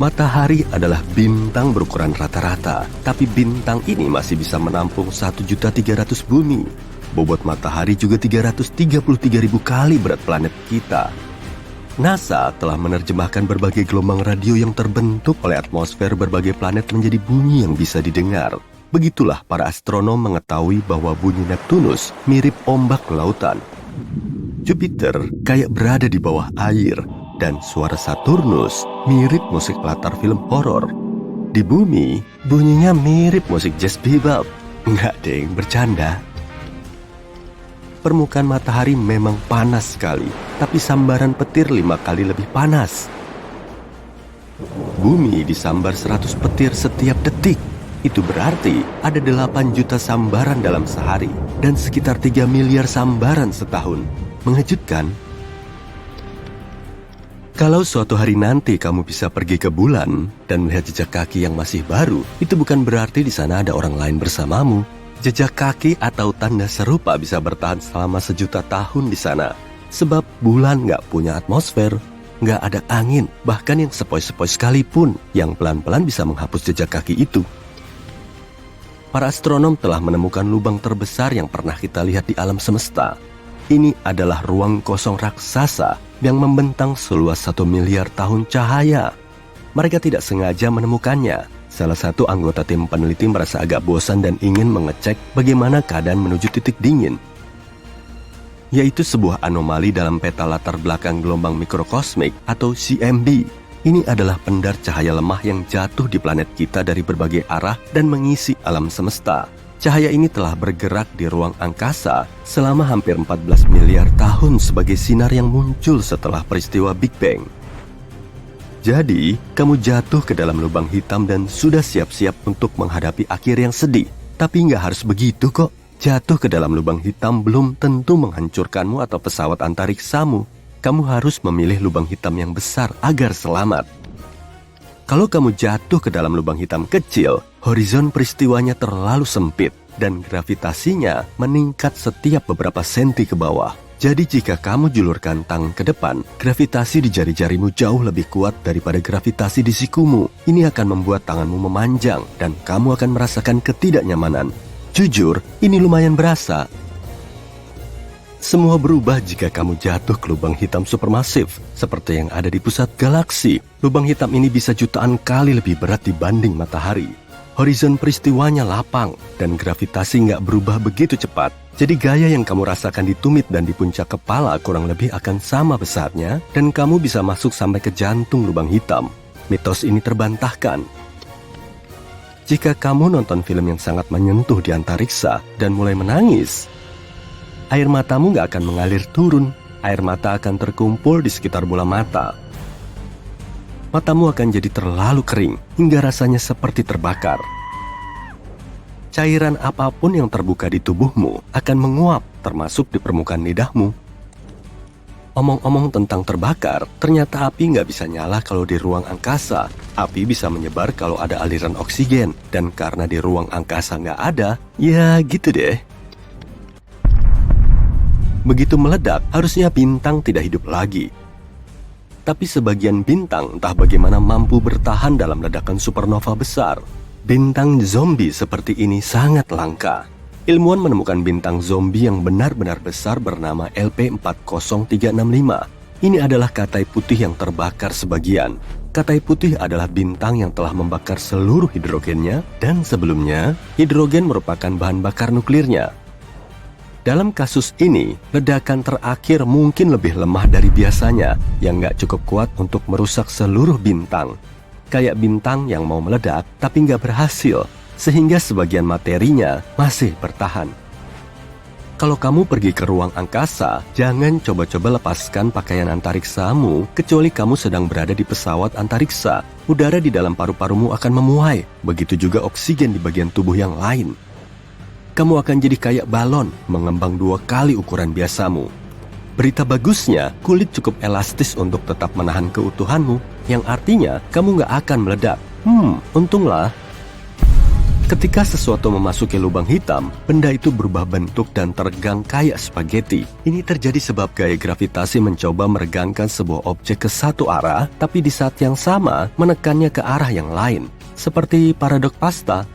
Matahari adalah bintang berukuran rata-rata, tapi bintang ini masih bisa menampung 1.300.000 bumi. Bobot matahari juga 333.000 kali berat planet kita. NASA telah menerjemahkan berbagai gelombang radio yang terbentuk oleh atmosfer berbagai planet menjadi bunyi yang bisa didengar. Begitulah para astronom mengetahui bahwa bunyi Neptunus mirip ombak lautan. Jupiter kayak berada di bawah air, dan suara Saturnus mirip musik latar film horor. Di bumi, bunyinya mirip musik jazz bebop. Enggak deng, bercanda. Permukaan matahari memang panas sekali, tapi sambaran petir 5 kali lebih panas. Bumi disambar 100 petir setiap detik. Itu berarti ada 8 juta sambaran dalam sehari, dan sekitar 3 miliar sambaran setahun. Mengejutkan? Kalau suatu hari nanti kamu bisa pergi ke bulan dan melihat jejak kaki yang masih baru, itu bukan berarti di sana ada orang lain bersamamu. Jejak kaki atau tanda serupa bisa bertahan selama 1.000.000 tahun di sana. Sebab bulan nggak punya atmosfer, nggak ada angin, bahkan yang sepoi-sepoi sekalipun yang pelan-pelan bisa menghapus jejak kaki itu. Para astronom telah menemukan lubang terbesar yang pernah kita lihat di alam semesta. Ini adalah ruang kosong raksasa yang membentang seluas 1 miliar tahun cahaya. Mereka tidak sengaja menemukannya. Salah satu anggota tim peneliti merasa agak bosan dan ingin mengecek bagaimana keadaan menuju titik dingin, yaitu sebuah anomali dalam peta latar belakang gelombang mikrokosmik atau CMB. Ini adalah pendar cahaya lemah yang jatuh di planet kita dari berbagai arah dan mengisi alam semesta. Cahaya ini telah bergerak di ruang angkasa selama hampir 14 miliar tahun sebagai sinar yang muncul setelah peristiwa Big Bang. Jadi, kamu jatuh ke dalam lubang hitam dan sudah siap-siap untuk menghadapi akhir yang sedih. Tapi nggak harus begitu kok. Jatuh ke dalam lubang hitam belum tentu menghancurkanmu atau pesawat antariksamu. Kamu harus memilih lubang hitam yang besar agar selamat. Kalau kamu jatuh ke dalam lubang hitam kecil, horizon peristiwanya terlalu sempit dan gravitasinya meningkat setiap beberapa senti ke bawah. Jadi jika kamu julurkan tangan ke depan, gravitasi di jari-jarimu jauh lebih kuat daripada gravitasi di sikumu. Ini akan membuat tanganmu memanjang dan kamu akan merasakan ketidaknyamanan. Jujur, ini lumayan berasa. Semua berubah jika kamu jatuh ke lubang hitam supermasif, seperti yang ada di pusat galaksi. Lubang hitam ini bisa jutaan kali lebih berat dibanding matahari. Horizon peristiwanya lapang, dan gravitasi nggak berubah begitu cepat. Jadi gaya yang kamu rasakan di tumit dan di puncak kepala kurang lebih akan sama besarnya, dan kamu bisa masuk sampai ke jantung lubang hitam. Mitos ini terbantahkan. Jika kamu nonton film yang sangat menyentuh di antariksa dan mulai menangis, air matamu nggak akan mengalir turun. Air mata akan terkumpul di sekitar bola mata. Matamu akan jadi terlalu kering hingga rasanya seperti terbakar. Cairan apapun yang terbuka di tubuhmu akan menguap, termasuk di permukaan lidahmu. Omong-omong tentang terbakar, ternyata api nggak bisa nyala kalau di ruang angkasa. Api bisa menyebar kalau ada aliran oksigen, dan karena di ruang angkasa nggak ada, ya gitu deh. Begitu meledak, harusnya bintang tidak hidup lagi. Tapi sebagian bintang entah bagaimana mampu bertahan dalam ledakan supernova besar. Bintang zombie seperti ini sangat langka. Ilmuwan menemukan bintang zombie yang benar-benar besar bernama LP40365. Ini adalah katai putih yang terbakar sebagian. Katai putih adalah bintang yang telah membakar seluruh hidrogennya, dan sebelumnya, hidrogen merupakan bahan bakar nuklirnya. Dalam kasus ini, ledakan terakhir mungkin lebih lemah dari biasanya, yang nggak cukup kuat untuk merusak seluruh bintang. Kayak bintang yang mau meledak, tapi nggak berhasil, sehingga sebagian materinya masih bertahan. Kalau kamu pergi ke ruang angkasa, jangan coba-coba lepaskan pakaian antariksamu, kecuali kamu sedang berada di pesawat antariksa. Udara di dalam paru-parumu akan memuai, begitu juga oksigen di bagian tubuh yang lain. Kamu akan jadi kayak balon, mengembang 2 kali ukuran biasamu. Berita bagusnya, kulit cukup elastis untuk tetap menahan keutuhanmu, yang artinya kamu nggak akan meledak. Untunglah. Ketika sesuatu memasuki lubang hitam, benda itu berubah bentuk dan teregang kayak spaghetti. Ini terjadi sebab gaya gravitasi mencoba meregangkan sebuah objek ke satu arah, tapi di saat yang sama menekannya ke arah yang lain. Seperti paradok pasta.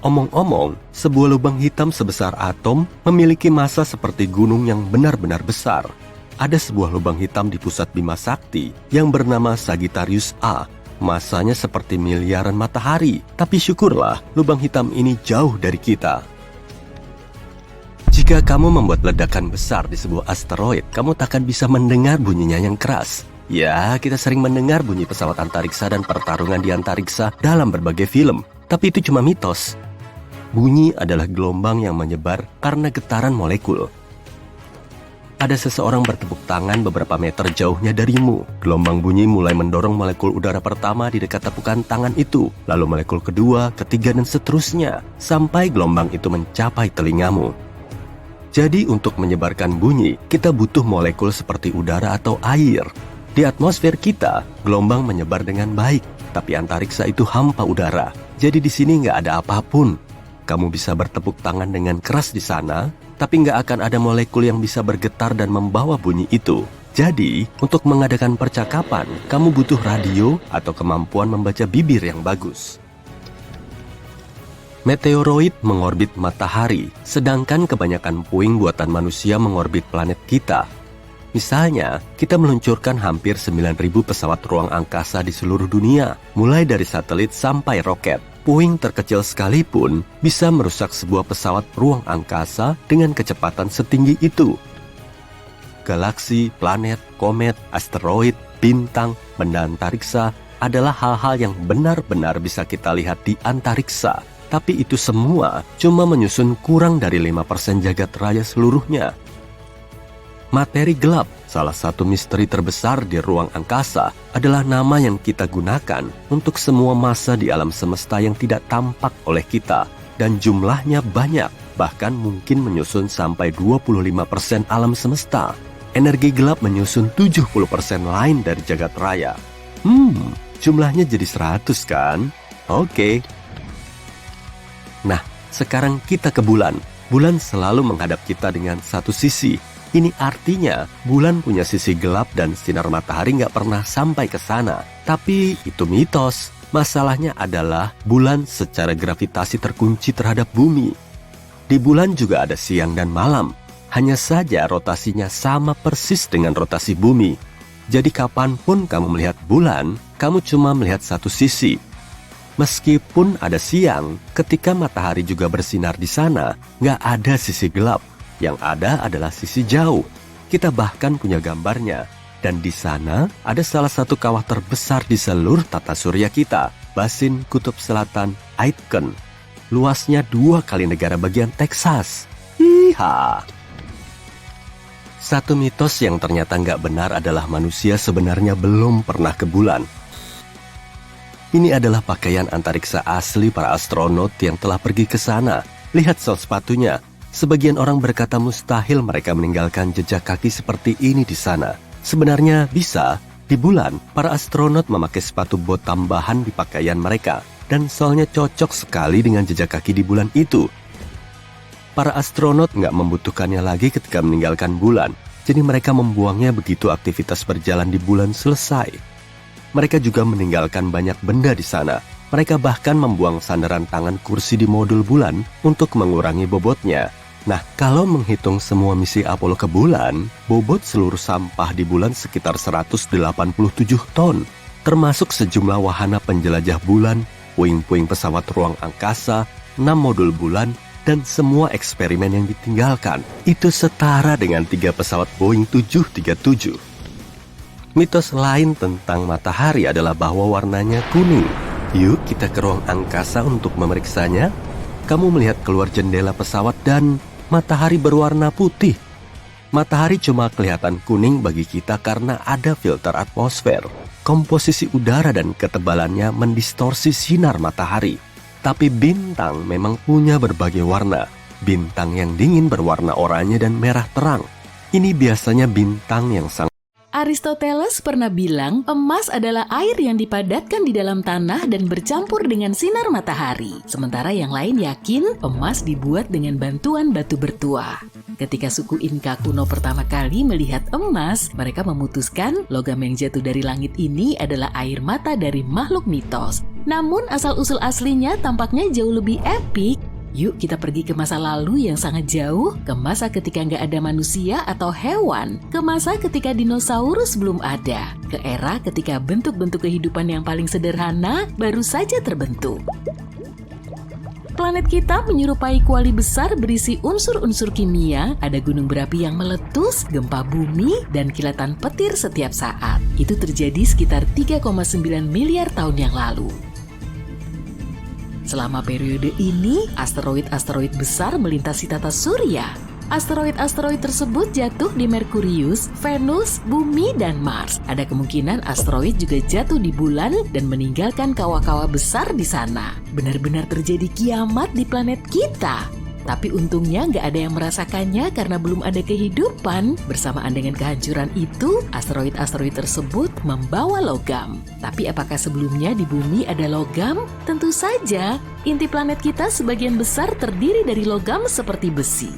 Omong-omong, sebuah lubang hitam sebesar atom memiliki massa seperti gunung yang benar-benar besar. Ada sebuah lubang hitam di pusat Bima Sakti yang bernama Sagittarius A. Masanya seperti miliaran matahari, tapi syukurlah lubang hitam ini jauh dari kita. Jika kamu membuat ledakan besar di sebuah asteroid, kamu takkan bisa mendengar bunyinya yang keras. Ya, kita sering mendengar bunyi pesawat antariksa dan pertarungan di antariksa dalam berbagai film, tapi itu cuma mitos. Bunyi adalah gelombang yang menyebar karena getaran molekul. Ada seseorang bertepuk tangan beberapa meter jauhnya darimu. Gelombang bunyi mulai mendorong molekul udara pertama di dekat tepukan tangan itu, lalu molekul kedua, ketiga, dan seterusnya, sampai gelombang itu mencapai telingamu. Jadi untuk menyebarkan bunyi, kita butuh molekul seperti udara atau air. Di atmosfer kita, gelombang menyebar dengan baik, tapi antariksa itu hampa udara. Jadi di sini nggak ada apapun. Kamu bisa bertepuk tangan dengan keras di sana, tapi nggak akan ada molekul yang bisa bergetar dan membawa bunyi itu. Jadi, untuk mengadakan percakapan, kamu butuh radio atau kemampuan membaca bibir yang bagus. Meteoroid mengorbit matahari, sedangkan kebanyakan puing buatan manusia mengorbit planet kita. Misalnya, kita meluncurkan hampir 9.000 pesawat ruang angkasa di seluruh dunia, mulai dari satelit sampai roket. Puing terkecil sekalipun bisa merusak sebuah pesawat ruang angkasa dengan kecepatan setinggi itu. Galaksi, planet, komet, asteroid, bintang, benda antariksa adalah hal-hal yang benar-benar bisa kita lihat di antariksa. Tapi itu semua cuma menyusun kurang dari 5% jagat raya seluruhnya. Materi gelap, salah satu misteri terbesar di ruang angkasa, adalah nama yang kita gunakan untuk semua massa di alam semesta yang tidak tampak oleh kita. Dan jumlahnya banyak, bahkan mungkin menyusun sampai 25% alam semesta. Energi gelap menyusun 70% lain dari jagat raya. Jumlahnya jadi 100 kan? Oke. Nah, sekarang kita ke bulan. Bulan selalu menghadap kita dengan satu sisi. Ini artinya bulan punya sisi gelap dan sinar matahari nggak pernah sampai ke sana. Tapi itu mitos. Masalahnya adalah bulan secara gravitasi terkunci terhadap bumi. Di bulan juga ada siang dan malam. Hanya saja rotasinya sama persis dengan rotasi bumi. Jadi kapanpun kamu melihat bulan, kamu cuma melihat satu sisi. Meskipun ada siang, ketika matahari juga bersinar di sana, nggak ada sisi gelap. Yang ada adalah sisi jauh. Kita bahkan punya gambarnya. Dan di sana ada salah satu kawah terbesar di seluruh tata surya kita, Basin Kutub Selatan Aitken. Luasnya 2 kali negara bagian Texas. Hiha! Satu mitos yang ternyata nggak benar adalah manusia sebenarnya belum pernah ke bulan. Ini adalah pakaian antariksa asli para astronot yang telah pergi ke sana. Lihat sol sepatunya. Sebagian orang berkata mustahil mereka meninggalkan jejak kaki seperti ini di sana. Sebenarnya bisa. Di bulan, para astronot memakai sepatu bot tambahan di pakaian mereka. Dan solnya cocok sekali dengan jejak kaki di bulan itu. Para astronot nggak membutuhkannya lagi ketika meninggalkan bulan. Jadi mereka membuangnya begitu aktivitas berjalan di bulan selesai. Mereka juga meninggalkan banyak benda di sana. Mereka bahkan membuang sandaran tangan kursi di modul bulan untuk mengurangi bobotnya. Nah, kalau menghitung semua misi Apollo ke bulan, bobot seluruh sampah di bulan sekitar 187 ton. Termasuk sejumlah wahana penjelajah bulan, puing-puing pesawat ruang angkasa, 6 modul bulan, dan semua eksperimen yang ditinggalkan. Itu setara dengan 3 pesawat Boeing 737. Mitos lain tentang matahari adalah bahwa warnanya kuning. Yuk kita ke ruang angkasa untuk memeriksanya. Kamu melihat keluar jendela pesawat dan matahari berwarna putih. Matahari cuma kelihatan kuning bagi kita karena ada filter atmosfer. Komposisi udara dan ketebalannya mendistorsi sinar matahari. Tapi bintang memang punya berbagai warna. Bintang yang dingin berwarna oranye dan merah terang. Ini biasanya bintang yang sangat Aristoteles pernah bilang emas adalah air yang dipadatkan di dalam tanah dan bercampur dengan sinar matahari. Sementara yang lain yakin emas dibuat dengan bantuan batu bertuah. Ketika suku Inka kuno pertama kali melihat emas, mereka memutuskan logam yang jatuh dari langit ini adalah air mata dari makhluk mitos. Namun asal-usul aslinya tampaknya jauh lebih epik. Yuk kita pergi ke masa lalu yang sangat jauh, ke masa ketika nggak ada manusia atau hewan, ke masa ketika dinosaurus belum ada, ke era ketika bentuk-bentuk kehidupan yang paling sederhana baru saja terbentuk. Planet kita menyerupai kuali besar berisi unsur-unsur kimia, ada gunung berapi yang meletus, gempa bumi, dan kilatan petir setiap saat. Itu terjadi sekitar 3,9 miliar tahun yang lalu. Selama periode ini, asteroid-asteroid besar melintasi tata surya. Asteroid-asteroid tersebut jatuh di Merkurius, Venus, Bumi, dan Mars. Ada kemungkinan asteroid juga jatuh di bulan dan meninggalkan kawah-kawah besar di sana. Benar-benar terjadi kiamat di planet kita. Tapi untungnya nggak ada yang merasakannya karena belum ada kehidupan. Bersamaan dengan kehancuran itu, asteroid-asteroid tersebut membawa logam. Tapi apakah sebelumnya di bumi ada logam? Tentu saja, inti planet kita sebagian besar terdiri dari logam seperti besi.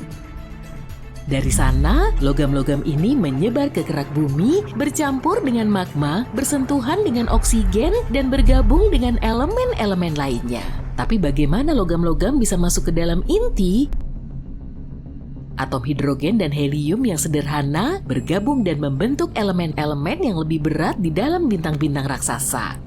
Dari sana, logam-logam ini menyebar ke kerak bumi, bercampur dengan magma, bersentuhan dengan oksigen, dan bergabung dengan elemen-elemen lainnya. Tapi bagaimana logam-logam bisa masuk ke dalam inti? Atom hidrogen dan helium yang sederhana bergabung dan membentuk elemen-elemen yang lebih berat di dalam bintang-bintang raksasa.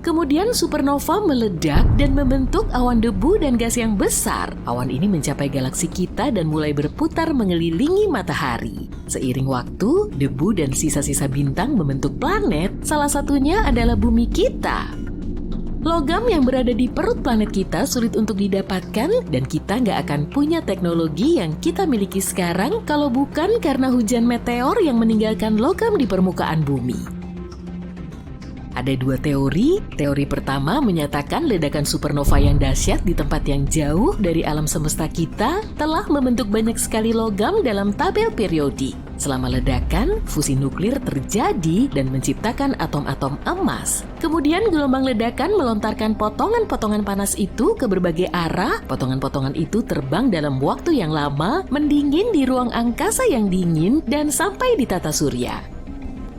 Kemudian supernova meledak dan membentuk awan debu dan gas yang besar. Awan ini mencapai galaksi kita dan mulai berputar mengelilingi matahari. Seiring waktu, debu dan sisa-sisa bintang membentuk planet, salah satunya adalah bumi kita. Logam yang berada di perut planet kita sulit untuk didapatkan dan kita nggak akan punya teknologi yang kita miliki sekarang kalau bukan karena hujan meteor yang meninggalkan logam di permukaan bumi. Ada dua teori. Teori pertama menyatakan ledakan supernova yang dahsyat di tempat yang jauh dari alam semesta kita telah membentuk banyak sekali logam dalam tabel periodik. Selama ledakan, fusi nuklir terjadi dan menciptakan atom-atom emas. Kemudian gelombang ledakan melontarkan potongan-potongan panas itu ke berbagai arah. Potongan-potongan itu terbang dalam waktu yang lama, mendingin di ruang angkasa yang dingin, dan sampai di tata surya.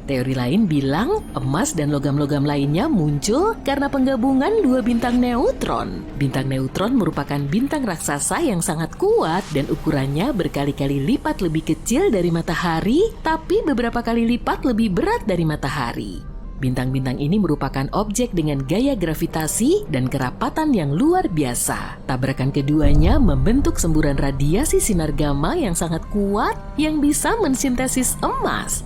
Teori lain bilang emas dan logam-logam lainnya muncul karena penggabungan dua bintang neutron. Bintang neutron merupakan bintang raksasa yang sangat kuat dan ukurannya berkali-kali lipat lebih kecil dari matahari, tapi beberapa kali lipat lebih berat dari matahari. Bintang-bintang ini merupakan objek dengan gaya gravitasi dan kerapatan yang luar biasa. Tabrakan keduanya membentuk semburan radiasi sinar gamma yang sangat kuat yang bisa mensintesis emas.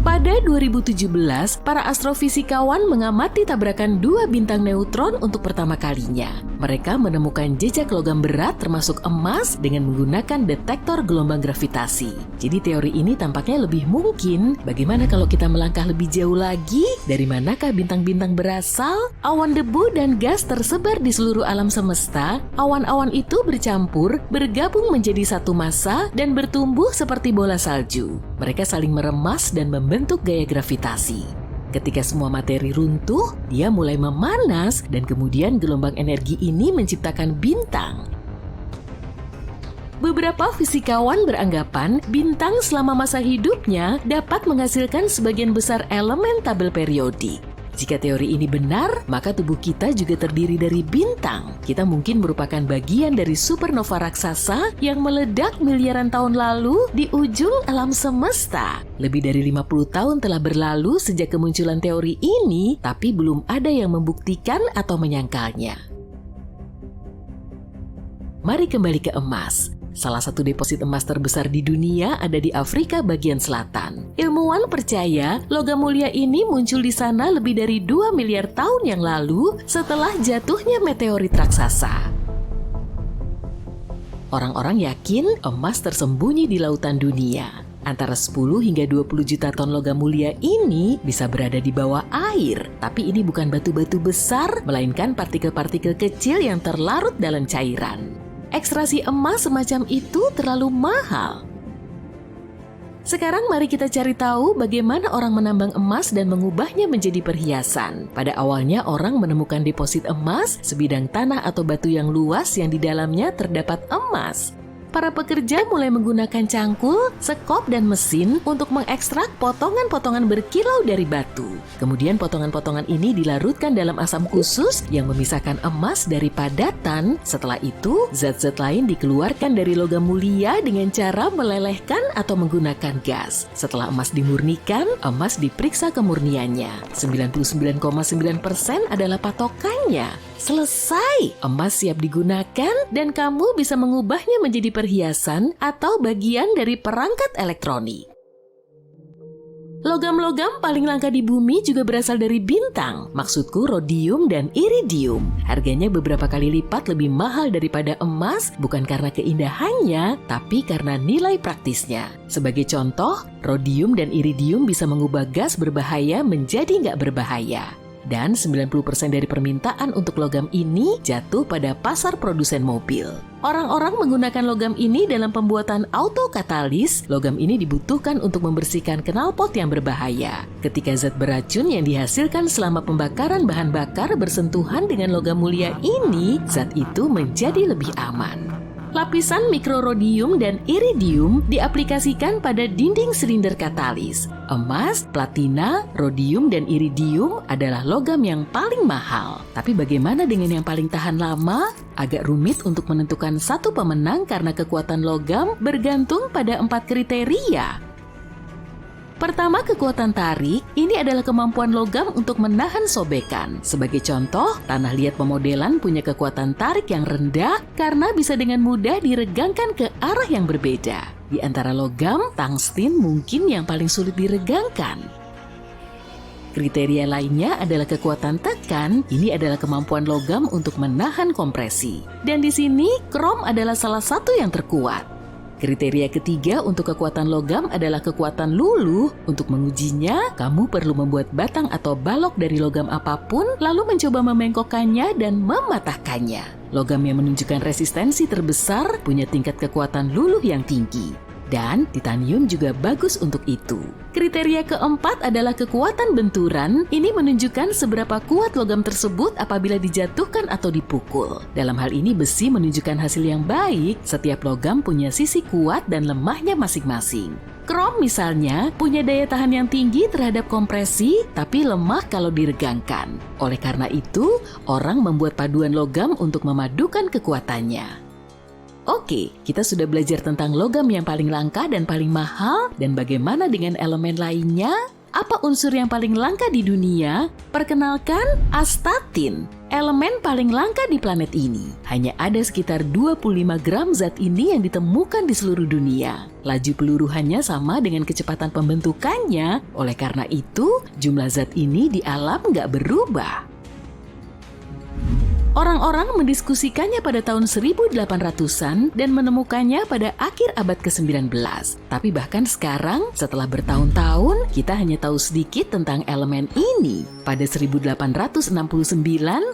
Pada 2017, para astrofisikawan mengamati tabrakan dua bintang neutron untuk pertama kalinya. Mereka menemukan jejak logam berat termasuk emas dengan menggunakan detektor gelombang gravitasi. Jadi teori ini tampaknya lebih mungkin. Bagaimana kalau kita melangkah lebih jauh lagi? Dari manakah bintang-bintang berasal? Awan debu dan gas tersebar di seluruh alam semesta. Awan-awan itu bercampur, bergabung menjadi satu massa, dan bertumbuh seperti bola salju. Mereka saling meremas dan membentuk gaya gravitasi. Ketika semua materi runtuh, dia mulai memanas dan kemudian gelombang energi ini menciptakan bintang. Beberapa fisikawan beranggapan bintang selama masa hidupnya dapat menghasilkan sebagian besar elemen tabel periodik. Jika teori ini benar, maka tubuh kita juga terdiri dari bintang. Kita mungkin merupakan bagian dari supernova raksasa yang meledak miliaran tahun lalu di ujung alam semesta. Lebih dari 50 tahun telah berlalu sejak kemunculan teori ini, tapi belum ada yang membuktikan atau menyangkalnya. Mari kembali ke emas. Salah satu deposit emas terbesar di dunia ada di Afrika bagian selatan. Ilmuwan percaya logam mulia ini muncul di sana lebih dari 2 miliar tahun yang lalu setelah jatuhnya meteorit raksasa. Orang-orang yakin emas tersembunyi di lautan dunia. Antara 10 hingga 20 juta ton logam mulia ini bisa berada di bawah air. Tapi ini bukan batu-batu besar, melainkan partikel-partikel kecil yang terlarut dalam cairan. Ekstraksi emas semacam itu terlalu mahal. Sekarang mari kita cari tahu bagaimana orang menambang emas dan mengubahnya menjadi perhiasan. Pada awalnya orang menemukan deposit emas, sebidang tanah atau batu yang luas yang di dalamnya terdapat emas. Para pekerja mulai menggunakan cangkul, sekop, dan mesin untuk mengekstrak potongan-potongan berkilau dari batu. Kemudian potongan-potongan ini dilarutkan dalam asam khusus yang memisahkan emas dari padatan. Setelah itu, zat-zat lain dikeluarkan dari logam mulia dengan cara melelehkan atau menggunakan gas. Setelah emas dimurnikan, emas diperiksa kemurniannya. 99,9% adalah patokannya. Selesai, emas siap digunakan dan kamu bisa mengubahnya menjadi perhiasan atau bagian dari perangkat elektronik. Logam-logam paling langka di bumi juga berasal dari bintang, maksudku rhodium dan iridium. Harganya beberapa kali lipat lebih mahal daripada emas, bukan karena keindahannya, tapi karena nilai praktisnya. Sebagai contoh, rhodium dan iridium bisa mengubah gas berbahaya menjadi nggak berbahaya. Dan 90% dari permintaan untuk logam ini jatuh pada pasar produsen mobil. Orang-orang menggunakan logam ini dalam pembuatan auto katalis. Logam ini dibutuhkan untuk membersihkan knalpot yang berbahaya. Ketika zat beracun yang dihasilkan selama pembakaran bahan bakar bersentuhan dengan logam mulia ini, zat itu menjadi lebih aman. Lapisan mikrorhodium dan iridium diaplikasikan pada dinding silinder katalis. Emas, platina, rhodium, dan iridium adalah logam yang paling mahal. Tapi bagaimana dengan yang paling tahan lama? Agak rumit untuk menentukan satu pemenang karena kekuatan logam bergantung pada 4 kriteria. Pertama, kekuatan tarik. Ini adalah kemampuan logam untuk menahan sobekan. Sebagai contoh, tanah liat pemodelan punya kekuatan tarik yang rendah karena bisa dengan mudah diregangkan ke arah yang berbeda. Di antara logam, tungsten mungkin yang paling sulit diregangkan. Kriteria lainnya adalah kekuatan tekan. Ini adalah kemampuan logam untuk menahan kompresi. Dan di sini, krom adalah salah satu yang terkuat. Kriteria ketiga untuk kekuatan logam adalah kekuatan luluh. Untuk mengujinya, kamu perlu membuat batang atau balok dari logam apapun, lalu mencoba memengkokkannya dan mematahkannya. Logam yang menunjukkan resistensi terbesar punya tingkat kekuatan luluh yang tinggi. Dan titanium juga bagus untuk itu. Kriteria keempat adalah kekuatan benturan. Ini menunjukkan seberapa kuat logam tersebut apabila dijatuhkan atau dipukul. Dalam hal ini besi menunjukkan hasil yang baik. Setiap logam punya sisi kuat dan lemahnya masing-masing. Krom misalnya punya daya tahan yang tinggi terhadap kompresi, tapi lemah kalau diregangkan. Oleh karena itu, orang membuat paduan logam untuk memadukan kekuatannya. Oke, kita sudah belajar tentang logam yang paling langka dan paling mahal, dan bagaimana dengan elemen lainnya? Apa unsur yang paling langka di dunia? Perkenalkan, astatin, elemen paling langka di planet ini. Hanya ada sekitar 25 gram zat ini yang ditemukan di seluruh dunia. Laju peluruhannya sama dengan kecepatan pembentukannya, oleh karena itu, jumlah zat ini di alam nggak berubah. Orang-orang mendiskusikannya pada tahun 1800-an dan menemukannya pada akhir abad ke-19. Tapi bahkan sekarang, setelah bertahun-tahun, kita hanya tahu sedikit tentang elemen ini. Pada 1869,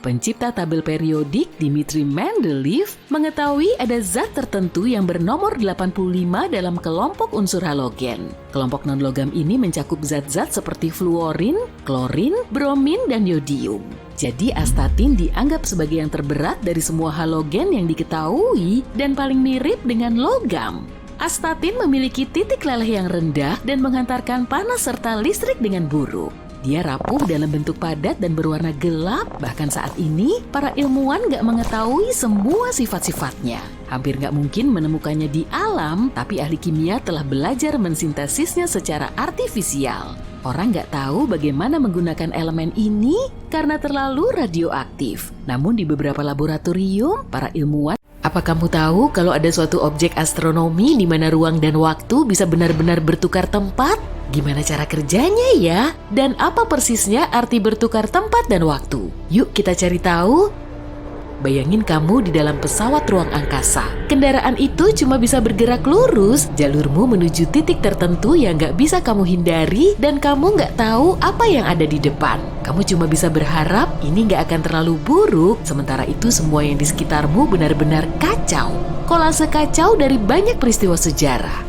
pencipta tabel periodik Dmitri Mendeleev mengetahui ada zat tertentu yang bernomor 85 dalam kelompok unsur halogen. Kelompok non-logam ini mencakup zat-zat seperti fluorin, klorin, bromin, dan yodium. Jadi astatin dianggap sebagai yang terberat dari semua halogen yang diketahui dan paling mirip dengan logam. Astatin memiliki titik leleh yang rendah dan menghantarkan panas serta listrik dengan buruk. Dia rapuh dalam bentuk padat dan berwarna gelap. Bahkan saat ini, para ilmuwan nggak mengetahui semua sifat-sifatnya. Hampir nggak mungkin menemukannya di alam, tapi ahli kimia telah belajar mensintesisnya secara artifisial. Orang nggak tahu bagaimana menggunakan elemen ini karena terlalu radioaktif. Namun di beberapa laboratorium, para ilmuwan... Apa kamu tahu kalau ada suatu objek astronomi di mana ruang dan waktu bisa benar-benar bertukar tempat? Gimana cara kerjanya ya? Dan apa persisnya arti bertukar tempat dan waktu? Yuk kita cari tahu. Bayangin kamu di dalam pesawat ruang angkasa. Kendaraan itu cuma bisa bergerak lurus, jalurmu menuju titik tertentu yang gak bisa kamu hindari dan kamu gak tahu apa yang ada di depan. Kamu cuma bisa berharap ini gak akan terlalu buruk, sementara itu semua yang di sekitarmu benar-benar kacau. Kolase kacau dari banyak peristiwa sejarah.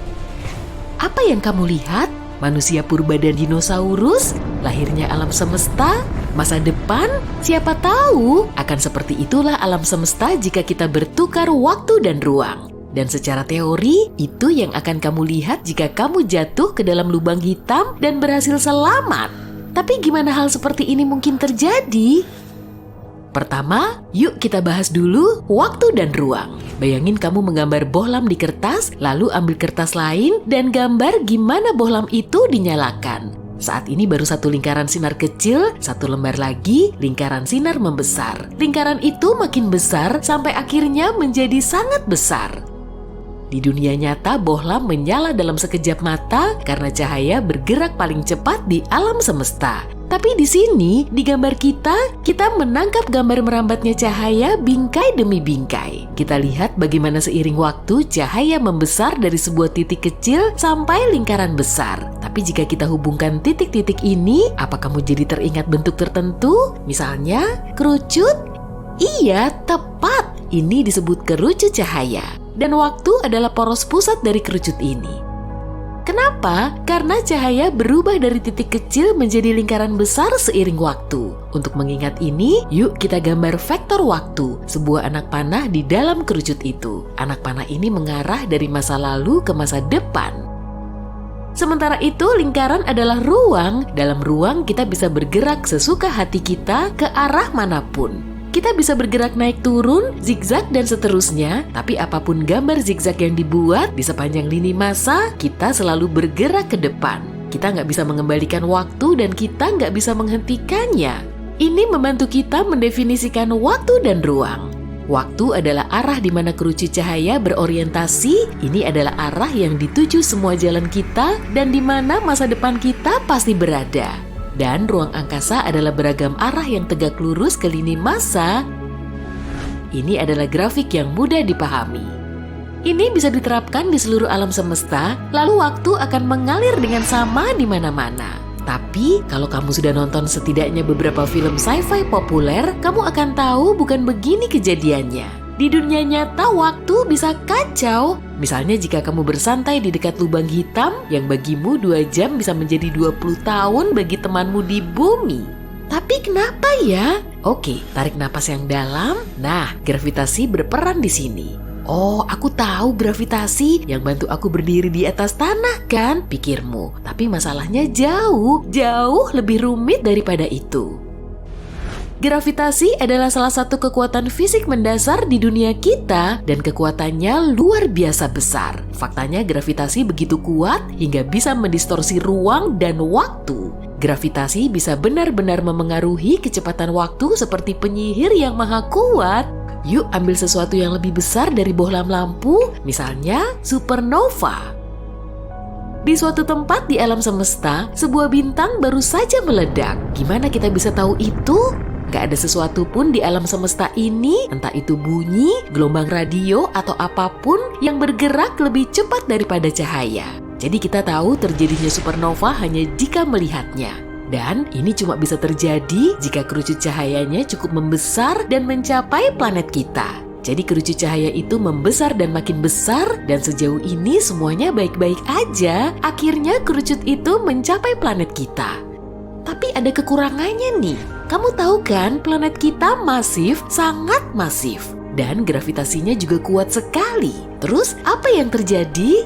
Apa yang kamu lihat? Manusia purba dan dinosaurus? Lahirnya alam semesta? Masa depan? Siapa tahu akan seperti itulah alam semesta jika kita bertukar waktu dan ruang. Dan secara teori, itu yang akan kamu lihat jika kamu jatuh ke dalam lubang hitam dan berhasil selamat. Tapi gimana hal seperti ini mungkin terjadi? Pertama, yuk kita bahas dulu waktu dan ruang. Bayangin kamu menggambar bohlam di kertas, lalu ambil kertas lain dan gambar gimana bohlam itu dinyalakan. Saat ini baru satu lingkaran sinar kecil, satu lembar lagi, lingkaran sinar membesar. Lingkaran itu makin besar sampai akhirnya menjadi sangat besar. Di dunia nyata, bohlam menyala dalam sekejap mata karena cahaya bergerak paling cepat di alam semesta. Tapi di sini, di gambar kita menangkap gambar merambatnya cahaya bingkai demi bingkai. Kita lihat bagaimana seiring waktu cahaya membesar dari sebuah titik kecil sampai lingkaran besar. Tapi jika kita hubungkan titik-titik ini, apa kamu jadi teringat bentuk tertentu? Misalnya, kerucut? Iya, tepat. Ini disebut kerucut cahaya. Dan waktu adalah poros pusat dari kerucut ini. Kenapa? Karena cahaya berubah dari titik kecil menjadi lingkaran besar seiring waktu. Untuk mengingat ini, yuk kita gambar vektor waktu, sebuah anak panah di dalam kerucut itu. Anak panah ini mengarah dari masa lalu ke masa depan. Sementara itu, lingkaran adalah ruang. Dalam ruang, kita bisa bergerak sesuka hati kita ke arah manapun. Kita bisa bergerak naik turun, zigzag, dan seterusnya. Tapi apapun gambar zigzag yang dibuat di sepanjang lini masa, kita selalu bergerak ke depan. Kita nggak bisa mengembalikan waktu dan kita nggak bisa menghentikannya. Ini membantu kita mendefinisikan waktu dan ruang. Waktu adalah arah di mana kerucut cahaya berorientasi. Ini adalah arah yang dituju semua jalan kita dan di mana masa depan kita pasti berada. Dan ruang angkasa adalah beragam arah yang tegak lurus ke lini masa. Ini adalah grafik yang mudah dipahami. Ini bisa diterapkan di seluruh alam semesta, lalu waktu akan mengalir dengan sama di mana-mana. Tapi, kalau kamu sudah nonton setidaknya beberapa film sci-fi populer, kamu akan tahu bukan begini kejadiannya. Di dunia nyata, waktu bisa kacau. Misalnya jika kamu bersantai di dekat lubang hitam, yang bagimu 2 jam bisa menjadi 20 tahun bagi temanmu di bumi. Tapi kenapa ya? Oke, tarik napas yang dalam. Nah, gravitasi berperan di sini. Oh, aku tahu gravitasi yang bantu aku berdiri di atas tanah kan, pikirmu. Tapi masalahnya jauh lebih rumit daripada itu. Gravitasi adalah salah satu kekuatan fisik mendasar di dunia kita dan kekuatannya luar biasa besar. Faktanya gravitasi begitu kuat hingga bisa mendistorsi ruang dan waktu. Gravitasi bisa benar-benar memengaruhi kecepatan waktu seperti penyihir yang maha kuat. Yuk ambil sesuatu yang lebih besar dari bohlam lampu, misalnya supernova. Di suatu tempat di alam semesta, sebuah bintang baru saja meledak. Gimana kita bisa tahu itu? Gak ada sesuatu pun di alam semesta ini, entah itu bunyi, gelombang radio, atau apapun yang bergerak lebih cepat daripada cahaya. Jadi kita tahu terjadinya supernova hanya jika melihatnya. Dan ini cuma bisa terjadi jika kerucut cahayanya cukup membesar dan mencapai planet kita. Jadi kerucut cahaya itu membesar dan makin besar, dan sejauh ini semuanya baik-baik aja. Akhirnya kerucut itu mencapai planet kita. Tapi ada kekurangannya nih. Kamu tahu kan, planet kita masif, sangat masif. Dan gravitasinya juga kuat sekali. Terus apa yang terjadi?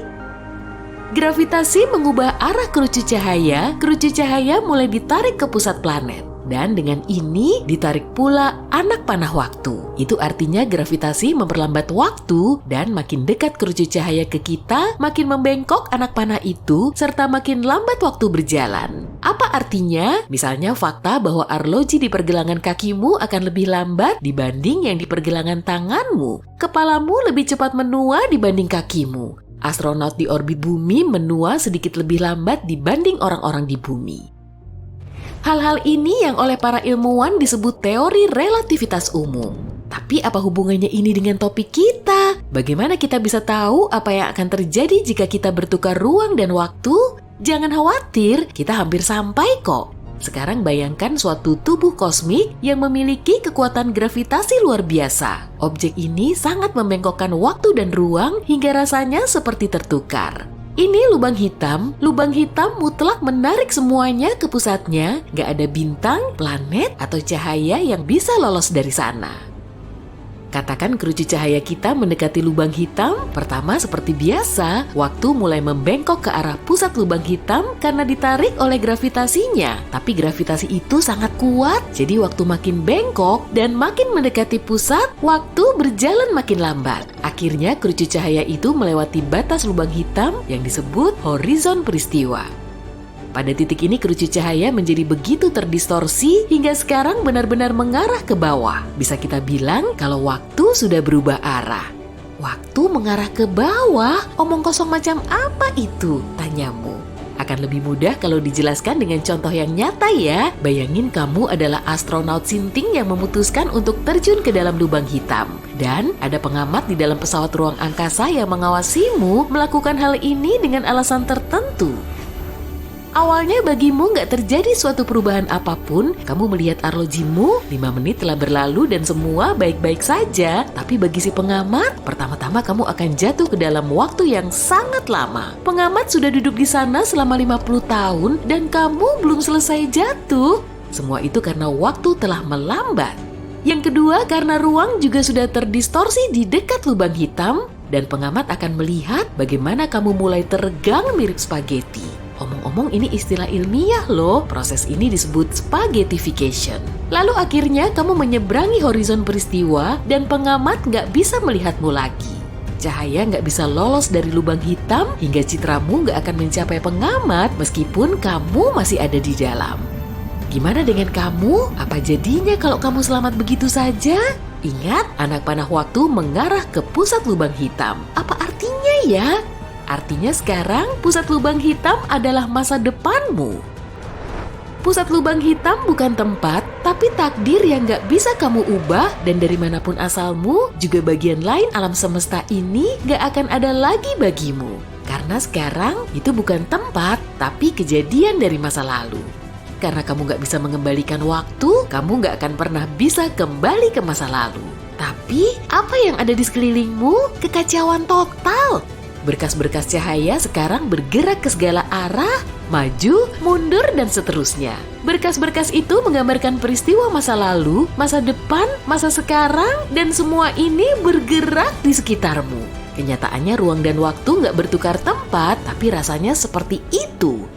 Gravitasi mengubah arah kerucut cahaya mulai ditarik ke pusat planet. Dan dengan ini ditarik pula anak panah waktu. Itu artinya gravitasi memperlambat waktu dan makin dekat kerucut cahaya ke kita, makin membengkok anak panah itu serta makin lambat waktu berjalan. Apa artinya? Misalnya fakta bahwa arloji di pergelangan kakimu akan lebih lambat dibanding yang di pergelangan tanganmu. Kepalamu lebih cepat menua dibanding kakimu. Astronot di orbit bumi menua sedikit lebih lambat dibanding orang-orang di bumi. Hal-hal ini yang oleh para ilmuwan disebut teori relativitas umum. Tapi apa hubungannya ini dengan topik kita? Bagaimana kita bisa tahu apa yang akan terjadi jika kita bertukar ruang dan waktu? Jangan khawatir, kita hampir sampai kok. Sekarang bayangkan suatu tubuh kosmik yang memiliki kekuatan gravitasi luar biasa. Objek ini sangat membengkokkan waktu dan ruang hingga rasanya seperti tertukar. Ini lubang hitam mutlak menarik semuanya ke pusatnya, gak ada bintang, planet, atau cahaya yang bisa lolos dari sana. Katakan kerucut cahaya kita mendekati lubang hitam, pertama seperti biasa, waktu mulai membengkok ke arah pusat lubang hitam karena ditarik oleh gravitasinya. Tapi gravitasi itu sangat kuat, jadi waktu makin bengkok dan makin mendekati pusat, waktu berjalan makin lambat. Akhirnya kerucut cahaya itu melewati batas lubang hitam yang disebut horizon peristiwa. Pada titik ini kerucut cahaya menjadi begitu terdistorsi hingga sekarang benar-benar mengarah ke bawah. Bisa kita bilang kalau waktu sudah berubah arah. Waktu mengarah ke bawah? Omong kosong macam apa itu? Tanyamu. Akan lebih mudah kalau dijelaskan dengan contoh yang nyata ya. Bayangin kamu adalah astronaut sinting yang memutuskan untuk terjun ke dalam lubang hitam. Dan ada pengamat di dalam pesawat ruang angkasa yang mengawasimu melakukan hal ini dengan alasan tertentu. Awalnya bagimu nggak terjadi suatu perubahan apapun, kamu melihat arlojimu, 5 menit telah berlalu dan semua baik-baik saja. Tapi bagi si pengamat, pertama-tama kamu akan jatuh ke dalam waktu yang sangat lama. Pengamat sudah duduk di sana selama 50 tahun dan kamu belum selesai jatuh. Semua itu karena waktu telah melambat. Yang kedua, karena ruang juga sudah terdistorsi di dekat lubang hitam dan pengamat akan melihat bagaimana kamu mulai teregang mirip spaghetti. Omong-omong ini istilah ilmiah loh, proses ini disebut spaghettification. Lalu akhirnya kamu menyeberangi horizon peristiwa dan pengamat nggak bisa melihatmu lagi. Cahaya nggak bisa lolos dari lubang hitam hingga citramu nggak akan mencapai pengamat meskipun kamu masih ada di dalam. Gimana dengan kamu? Apa jadinya kalau kamu selamat begitu saja? Ingat, anak panah waktu mengarah ke pusat lubang hitam. Apa artinya ya? Artinya sekarang pusat lubang hitam adalah masa depanmu. Pusat lubang hitam bukan tempat, tapi takdir yang gak bisa kamu ubah dan dari manapun asalmu, juga bagian lain alam semesta ini gak akan ada lagi bagimu. Karena sekarang itu bukan tempat, tapi kejadian dari masa lalu. Karena kamu gak bisa mengembalikan waktu, kamu gak akan pernah bisa kembali ke masa lalu. Tapi apa yang ada di sekelilingmu? Kekacauan total. Berkas-berkas cahaya sekarang bergerak ke segala arah, maju, mundur, dan seterusnya. Berkas-berkas itu menggambarkan peristiwa masa lalu, masa depan, masa sekarang, dan semua ini bergerak di sekitarmu. Kenyataannya ruang dan waktu nggak bertukar tempat, tapi rasanya seperti itu.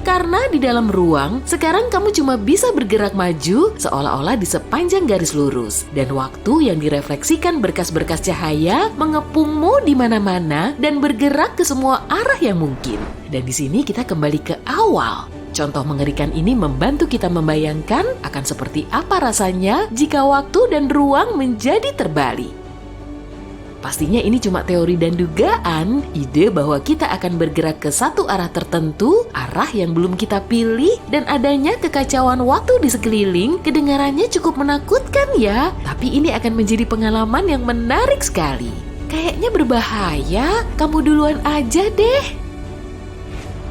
Karena di dalam ruang, sekarang kamu cuma bisa bergerak maju seolah-olah di sepanjang garis lurus. Dan waktu yang direfleksikan berkas-berkas cahaya mengepungmu di mana-mana dan bergerak ke semua arah yang mungkin. Dan di sini kita kembali ke awal. Contoh mengerikan ini membantu kita membayangkan akan seperti apa rasanya jika waktu dan ruang menjadi terbalik. Pastinya ini cuma teori dan dugaan, ide bahwa kita akan bergerak ke satu arah tertentu, arah yang belum kita pilih, dan adanya kekacauan waktu di sekeliling, kedengarannya cukup menakutkan ya, tapi ini akan menjadi pengalaman yang menarik sekali. Kayaknya berbahaya, kamu duluan aja deh.